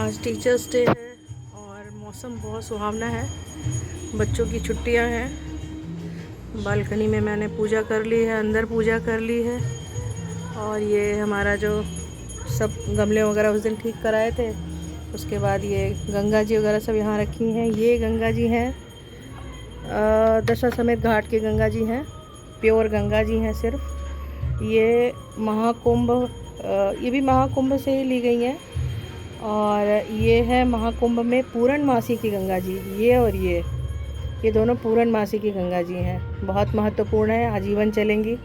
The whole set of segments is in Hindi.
आज टीचर्स डे है और मौसम बहुत सुहावना है। बच्चों की छुट्टियां हैं। बालकनी में मैंने पूजा कर ली है, अंदर पूजा कर ली है। और ये हमारा जो सब गमले वगैरह उस दिन ठीक कराए थे, उसके बाद ये गंगा जी वगैरह सब यहाँ रखी हैं। ये गंगा जी हैं, दशाश्वमेध घाट के गंगा जी हैं, प्योर गंगा जी हैं सिर्फ। ये महाकुंभ, ये भी महाकुंभ से ही ली गई हैं। और ये है महाकुंभ में पूर्णमासी की गंगा जी। ये और ये दोनों पूर्णमासी की गंगा जी हैं। बहुत महत्वपूर्ण है, आजीवन चलेंगी,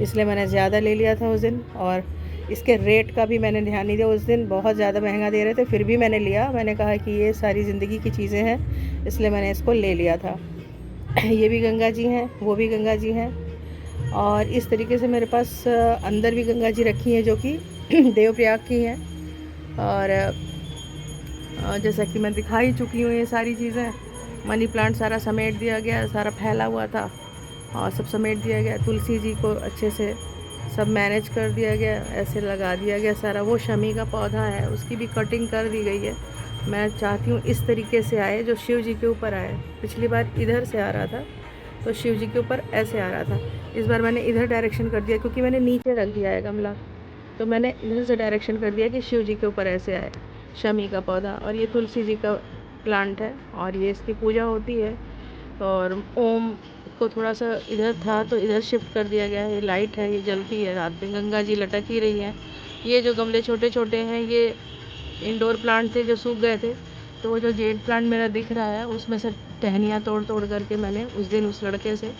इसलिए मैंने ज़्यादा ले लिया था उस दिन। और इसके रेट का भी मैंने ध्यान नहीं दिया, उस दिन बहुत ज़्यादा महंगा दे रहे थे, फिर भी मैंने लिया। मैंने कहा कि ये सारी ज़िंदगी की चीज़ें हैं, इसलिए मैंने इसको ले लिया था। ये भी गंगा जी हैं, वो भी गंगा जी हैं। और इस तरीके से मेरे पास अंदर भी गंगा जी रखी हैं, जो कि देवप्रयाग की हैं। और जैसा कि मैं दिखा ही चुकी हूँ ये सारी चीज़ें। मनी प्लांट सारा समेट दिया गया, सारा फैला हुआ था और सब समेट दिया गया। तुलसी जी को अच्छे से सब मैनेज कर दिया गया, ऐसे लगा दिया गया सारा। वो शमी का पौधा है, उसकी भी कटिंग कर दी गई है। मैं चाहती हूँ इस तरीके से आए, जो शिव जी के ऊपर आए। पिछली बार इधर से आ रहा था तो शिव जी के ऊपर ऐसे आ रहा था। इस बार मैंने इधर डायरेक्शन कर दिया, क्योंकि मैंने नीचे रख दिया है गमला, तो मैंने इधर से डायरेक्शन कर दिया कि शिव जी के ऊपर ऐसे आए, शमी का पौधा। और ये तुलसी जी का प्लांट है और ये इसकी पूजा होती है। और ओम को थोड़ा सा इधर था तो इधर शिफ्ट कर दिया गया है। ये लाइट है, ये जलती है रात में। गंगा जी लटक ही रही हैं। ये जो गमले छोटे छोटे हैं, ये इंडोर प्लांट थे जो सूख गए थे, तो वो जो जेड प्लांट मेरा दिख रहा है, उसमें से टहनियाँ तोड़ तोड़ करके मैंने उस दिन उस लड़के से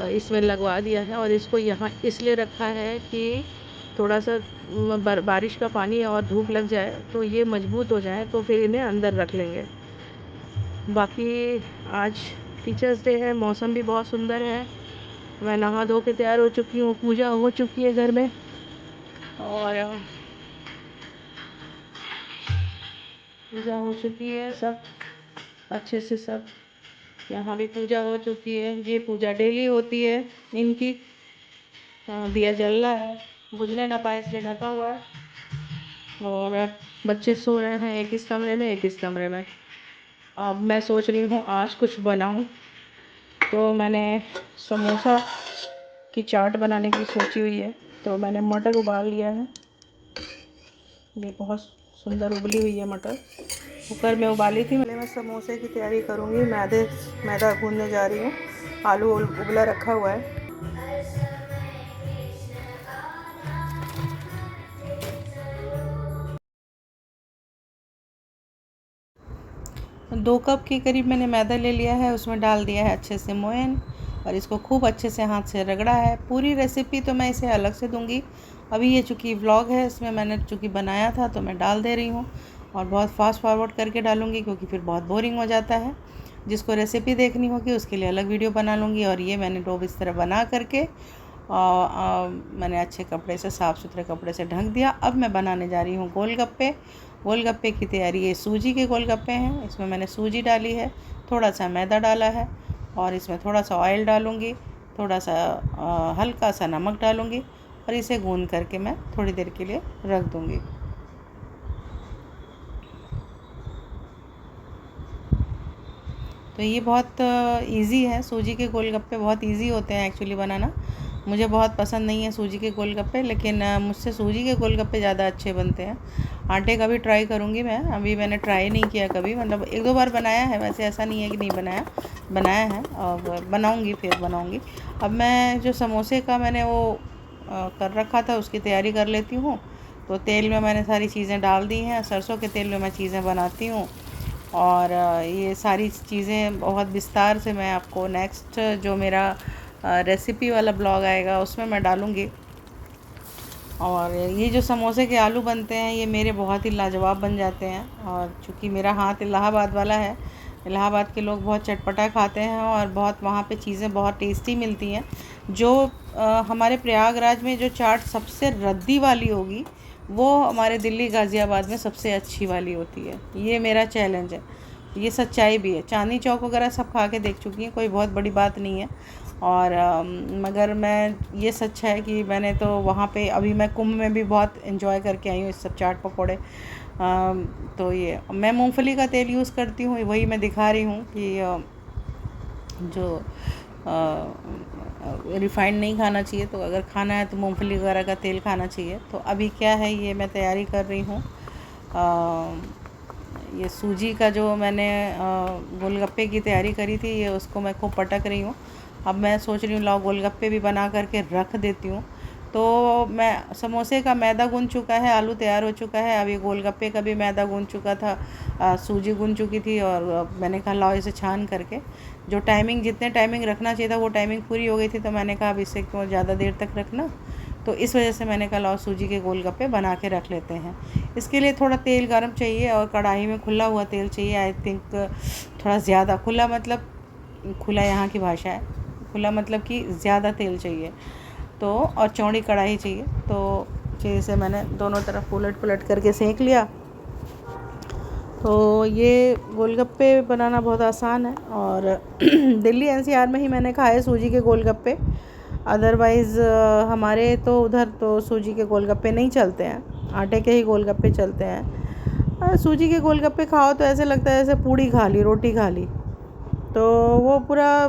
इसमें लगवा दिया है। और इसको यहाँ इसलिए रखा है कि थोड़ा सा बारिश का पानी और धूप लग जाए तो ये मजबूत हो जाए, तो फिर इन्हें अंदर रख लेंगे। बाकी आज टीचर्स डे है, मौसम भी बहुत सुंदर है। मैं नहा धो के तैयार हो चुकी हूँ, पूजा हो चुकी है घर में। और पूजा हो चुकी है, सब अच्छे से सब यहाँ भी पूजा हो चुकी है। ये पूजा डेली होती है इनकी। दिया जल रहा है, बुझने ना पाए इसलिए ढका हुआ है। और बच्चे सो रहे हैं, एक इस कमरे में एक इस कमरे में। अब मैं सोच रही हूँ आज कुछ बनाऊँ, तो मैंने समोसा की चाट बनाने की सोची हुई है। तो मैंने मटर उबाल लिया है, ये बहुत सुंदर उबली हुई है मटर। कुकर में उबाली थी। मैं समोसे की तैयारी करूँगी। मैदा गूंदने जा रही हूँ। आलू उबला रखा हुआ है। 2 कप के करीब मैंने मैदा ले लिया है, उसमें डाल दिया है अच्छे से मोयन, और इसको खूब अच्छे से हाथ से रगड़ा है। पूरी रेसिपी तो मैं इसे अलग से दूंगी। अभी ये चूँकि व्लॉग है, इसमें मैंने चूँकि बनाया था तो मैं डाल दे रही हूँ, और बहुत फास्ट फॉरवर्ड करके डालूँगी, क्योंकि फिर बहुत बोरिंग हो जाता है। जिसको रेसिपी देखनी होगी उसके लिए अलग वीडियो बना लूँगी। और ये मैंने डो इस तरह बना करके मैंने अच्छे कपड़े से, साफ़ सुथरे कपड़े से ढक दिया। अब मैं बनाने जा रही हूँ गोलगप्पे। गोलगप्पे की तैयारी, ये सूजी के गोलगप्पे हैं। इसमें मैंने सूजी डाली है, थोड़ा सा मैदा डाला है, और इसमें थोड़ा सा ऑयल डालूँगी, थोड़ा सा हल्का सा नमक डालूँगी, और इसे गूंद करके मैं थोड़ी देर के लिए रख दूँगी। तो ये बहुत इजी है। सूजी के गोलगप्पे बहुत इजी होते हैं एक्चुअली बनाना। मुझे बहुत पसंद नहीं है सूजी के गोलगप्पे, लेकिन मुझसे सूजी के गोलगप्पे ज़्यादा अच्छे बनते हैं। आटे का भी ट्राई करूँगी मैं। अभी मैंने ट्राई नहीं किया कभी, मतलब 1-2 बार बनाया है, वैसे ऐसा नहीं है कि नहीं बनाया, बनाया है। और बनाऊँगी, फिर बनाऊँगी। अब मैं जो समोसे का मैंने वो कर रखा था, उसकी तैयारी कर लेती हूँ। तो तेल में मैंने सारी चीज़ें डाल दी हैं। सरसों के तेल में मैं चीज़ें बनाती हूँ। और ये सारी चीज़ें बहुत विस्तार से मैं आपको नेक्स्ट जो मेरा रेसिपी वाला ब्लॉग आएगा उसमें मैं डालूँगी। और ये जो समोसे के आलू बनते हैं, ये मेरे बहुत ही लाजवाब बन जाते हैं। और चूँकि मेरा हाथ इलाहाबाद वाला है, इलाहाबाद के लोग बहुत चटपटा खाते हैं, और बहुत वहाँ पे चीज़ें बहुत टेस्टी मिलती हैं। जो हमारे प्रयागराज में जो चाट सबसे रद्दी वाली होगी, वो हमारे दिल्ली गाज़ियाबाद में सबसे अच्छी वाली होती है। ये मेरा चैलेंज है, ये सच्चाई भी है। चांदनी चौक वगैरह सब खा के देख चुकी हैं, कोई बहुत बड़ी बात नहीं है। और मगर मैं, ये सच है कि मैंने तो वहाँ पे, अभी मैं कुंभ में भी बहुत एंजॉय करके आई हूँ इस सब चाट पकौड़े। तो ये मैं मूंगफली का तेल यूज़ करती हूँ, वही मैं दिखा रही हूँ कि जो रिफ़ाइंड नहीं खाना चाहिए, तो अगर खाना है तो मूंगफली वगैरह का तेल खाना चाहिए। तो अभी क्या है, ये मैं तैयारी कर रही हूँ। ये सूजी का जो मैंने गोलगप्पे की तैयारी करी थी, ये उसको मैं खूब पटक रही हूँ। अब मैं सोच रही हूँ लाओ गोलगप्पे भी बना करके रख देती हूँ। तो मैं समोसे का मैदा गूंद चुका है, आलू तैयार हो चुका है। अब ये गोलगप्पे का भी मैदा गूंद चुका था, सूजी गूंद चुकी थी, और मैंने कहा लाओ इसे छान करके जो टाइमिंग जितने टाइमिंग रखना चाहिए था वो टाइमिंग पूरी हो गई थी। तो मैंने कहा अब इससे क्यों ज़्यादा देर तक रखना, तो इस वजह से मैंने कहा लाओ सूजी के गोलगप्पे बना के रख लेते हैं। इसके लिए थोड़ा तेल गर्म चाहिए और कढ़ाई में खुला हुआ तेल चाहिए। आई थिंक थोड़ा ज़्यादा खुला, मतलब खुला यहाँ की भाषा है, खुला मतलब कि ज़्यादा तेल चाहिए। तो और चौड़ी कढ़ाई चाहिए। तो फिर इसे मैंने दोनों तरफ उलट पुलट करके सेंक लिया। तो ये गोलगप्पे बनाना बहुत आसान है, और दिल्ली एनसीआर में ही मैंने खाए सूजी के गोलगप्पे। अदरवाइज़ हमारे तो उधर तो सूजी के गोलगप्पे नहीं चलते हैं, आटे के ही गोलगप्पे चलते हैं। सूजी के गोलगप्पे खाओ तो ऐसे लगता है जैसे पूड़ी खा ली, रोटी खा ली, तो वो पूरा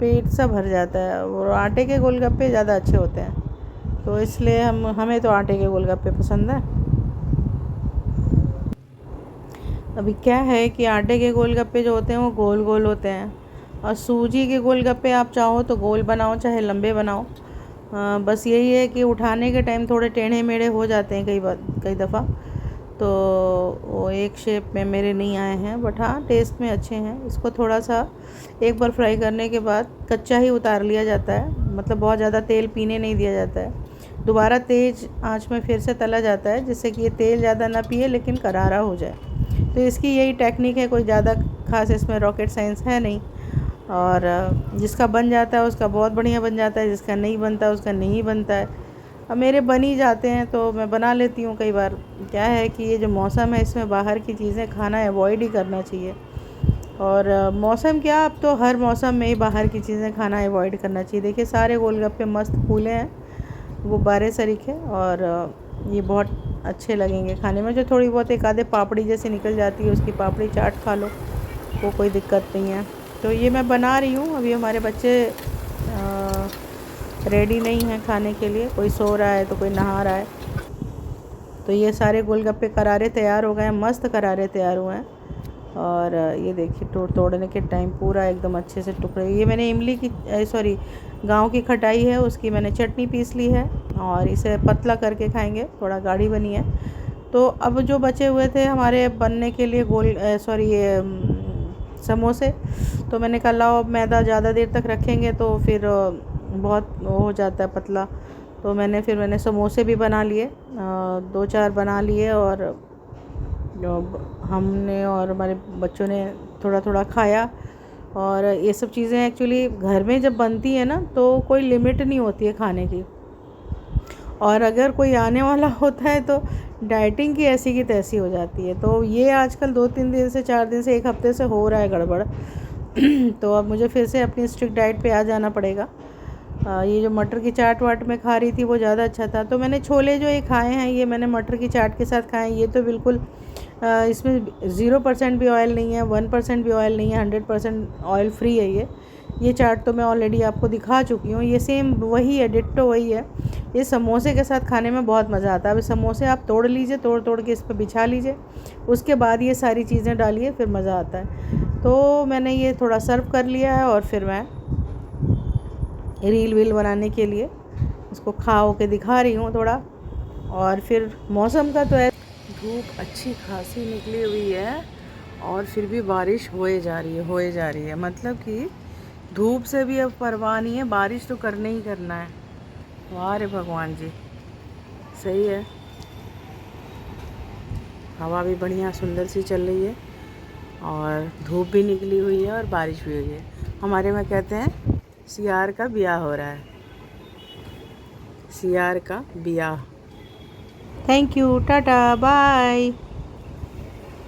पेट सा भर जाता है। और आटे के गोलगप्पे ज़्यादा अच्छे होते हैं, तो इसलिए हमें तो आटे के गोलगप्पे पसंद है। अभी क्या है कि आटे के गोलगप्पे जो होते हैं वो गोल गोल होते हैं, और सूजी के गोलगप्पे आप चाहो तो गोल बनाओ चाहे लंबे बनाओ। बस यही है कि उठाने के टाइम थोड़े टेढ़े मेढ़े हो जाते हैं कई दफ़ा, तो वो एक शेप में मेरे नहीं आए हैं। बट हाँ, टेस्ट में अच्छे हैं। इसको थोड़ा सा एक बार फ्राई करने के बाद कच्चा ही उतार लिया जाता है, मतलब बहुत ज़्यादा तेल पीने नहीं दिया जाता है। दोबारा तेज़ आंच में फिर से तला जाता है, जिससे कि ये तेल ज़्यादा ना पिए लेकिन करारा हो जाए। तो इसकी यही टेक्निक है, कोई ज़्यादा खास इसमें रॉकेट साइंस है नहीं। और जिसका बन जाता है उसका बहुत बढ़िया बन जाता है, जिसका नहीं बनता उसका नहीं बनता है। अब मेरे बन ही जाते हैं तो मैं बना लेती हूँ कई बार। क्या है कि ये जो मौसम है इसमें बाहर की चीज़ें खाना अवॉइड ही करना चाहिए। और मौसम क्या, अब तो हर मौसम में ही बाहर की चीज़ें खाना अवॉइड करना चाहिए। देखिए सारे गोलगप्पे मस्त फूले हैं, गुब्बारे सरीखे, और ये बहुत अच्छे लगेंगे खाने में। जो थोड़ी बहुत एक आधे पापड़ी जैसी निकल जाती है, उसकी पापड़ी चाट खा लो, वो कोई दिक्कत नहीं है। तो ये मैं बना रही हूँ। अभी हमारे बच्चे रेडी नहीं हैं खाने के लिए, कोई सो रहा है तो कोई नहा रहा है। तो ये सारे गोलगप्पे करारे तैयार हो गए हैं, मस्त करारे तैयार हुए हैं। और ये देखिए तोड़ने के टाइम पूरा एकदम अच्छे से टुकड़े। ये मैंने इमली की सॉरी गांव की खटाई है, उसकी मैंने चटनी पीस ली है, और इसे पतला करके खाएंगे, थोड़ा गाढ़ी बनी है। तो अब जो बचे हुए थे हमारे बनने के लिए ये समोसे, तो मैंने कहा लाओ मैदा ज़्यादा देर तक रखेंगे तो फिर बहुत हो जाता है पतला। तो मैंने समोसे भी बना लिए, 2-4 बना लिए, और हमने और हमारे बच्चों ने थोड़ा थोड़ा खाया। और ये सब चीज़ें एक्चुअली घर में जब बनती है ना तो कोई लिमिट नहीं होती है खाने की। और अगर कोई आने वाला होता है तो डाइटिंग की ऐसी की तैसी हो जाती है। तो ये आजकल 2-3 दिन से, 4 दिन से, 1 हफ्ते से हो रहा है गड़बड़। तो अब मुझे फिर से अपनी स्ट्रिक्ट डाइट पे आ जाना पड़ेगा। ये जो मटर की चाट वाट में खा रही थी वो ज़्यादा अच्छा था। तो मैंने छोले जो ये खाए हैं, ये मैंने मटर की चाट के साथ खाए हैं। ये तो बिल्कुल इसमें 0% भी ऑयल नहीं है, 1% भी ऑयल नहीं है, 100% ऑयल फ्री है ये चाट तो मैं ऑलरेडी आपको दिखा चुकी हूँ। ये सेम वही है, डिट्टो वही है। ये समोसे के साथ खाने में बहुत मज़ा आता है। अब समोसे आप तोड़ लीजिए, तोड़ के इस पर बिछा लीजिए, उसके बाद ये सारी चीज़ें डालिए, फिर मज़ा आता है। तो मैंने ये थोड़ा सर्व कर लिया है, और फिर मैं रील वील बनाने के लिए इसको खा के दिखा रही हूँ थोड़ा। और फिर मौसम का तो है, धूप अच्छी खासी निकली हुई है, और फिर भी बारिश होए जा रही है। मतलब कि धूप से भी अब परवाह नहीं है, बारिश तो करने ही करना है। वाह रे भगवान जी, सही है। हवा भी बढ़िया सुंदर सी चल रही है, और धूप भी निकली हुई है, और बारिश भी हुई है। हमारे में कहते हैं सियार का ब्याह हो रहा है, सियार का ब्याह। Thank you, tata, bye.